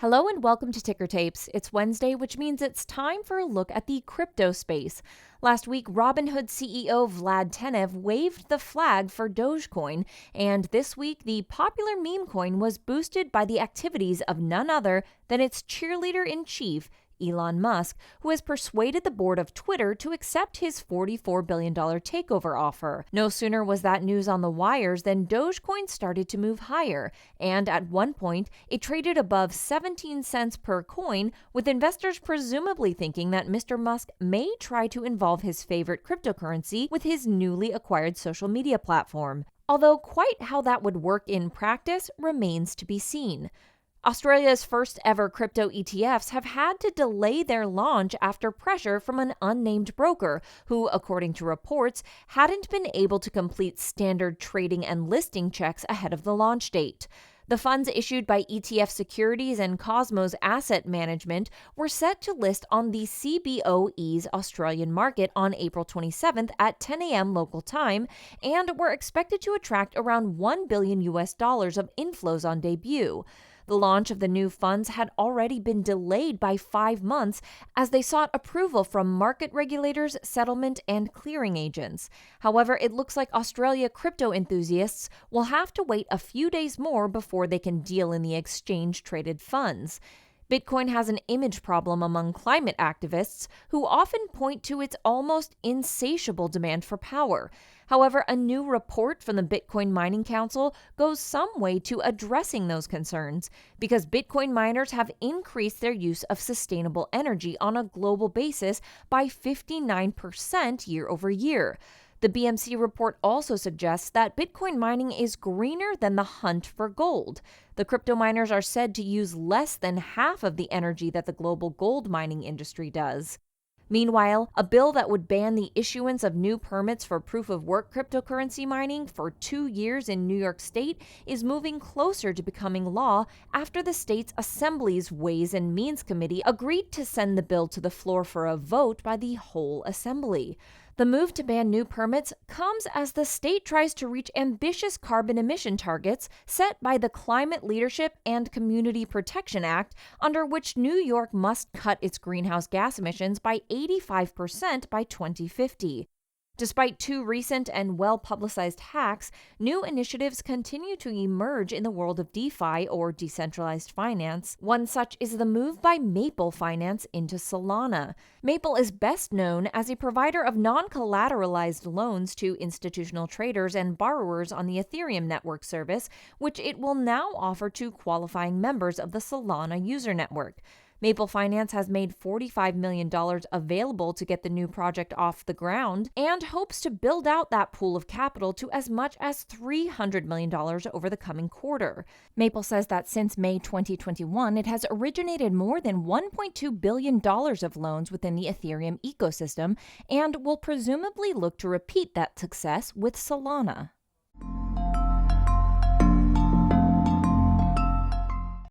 Hello and welcome to Ticker Tapes. It's Wednesday, which means it's time for a look at the crypto space. Last week, Robinhood CEO Vlad Tenev waved the flag for Dogecoin, and this week, the popular meme coin was boosted by the activities of none other than its cheerleader-in-chief, Elon Musk, who has persuaded the board of Twitter to accept his $44 billion takeover offer. No sooner was that news on the wires than Dogecoin started to move higher, and at one point, it traded above 17 cents per coin, with investors presumably thinking that Mr. Musk may try to involve his favorite cryptocurrency with his newly acquired social media platform. Although quite how that would work in practice remains to be seen. Australia's first ever crypto ETFs have had to delay their launch after pressure from an unnamed broker who, according to reports, hadn't been able to complete standard trading and listing checks ahead of the launch date. The funds issued by ETF Securities and Cosmos Asset Management were set to list on the CBOE's Australian market on April 27th at 10 a.m. local time and were expected to attract around $1 billion of inflows on debut. The launch of the new funds had already been delayed by 5 months as they sought approval from market regulators, settlement, and clearing agents. However, it looks like Australia crypto enthusiasts will have to wait a few days more before they can deal in the exchange-traded funds. Bitcoin has an image problem among climate activists who often point to its almost insatiable demand for power. However, a new report from the Bitcoin Mining Council goes some way to addressing those concerns because Bitcoin miners have increased their use of sustainable energy on a global basis by 59% year over year. The BMC report also suggests that Bitcoin mining is greener than the hunt for gold. The crypto miners are said to use less than half of the energy that the global gold mining industry does. Meanwhile, a bill that would ban the issuance of new permits for proof-of-work cryptocurrency mining for 2 years in New York State is moving closer to becoming law after the state's Assembly's Ways and Means Committee agreed to send the bill to the floor for a vote by the whole Assembly. The move to ban new permits comes as the state tries to reach ambitious carbon emission targets set by the Climate Leadership and Community Protection Act, under which New York must cut its greenhouse gas emissions by 85% by 2050. Despite 2 recent and well-publicized hacks, new initiatives continue to emerge in the world of DeFi, or decentralized finance. One such is the move by Maple Finance into Solana. Maple is best known as a provider of non-collateralized loans to institutional traders and borrowers on the Ethereum network service, which it will now offer to qualifying members of the Solana user network. Maple Finance has made $45 million available to get the new project off the ground and hopes to build out that pool of capital to as much as $300 million over the coming quarter. Maple says that since May 2021, it has originated more than $1.2 billion of loans within the Ethereum ecosystem and will presumably look to repeat that success with Solana.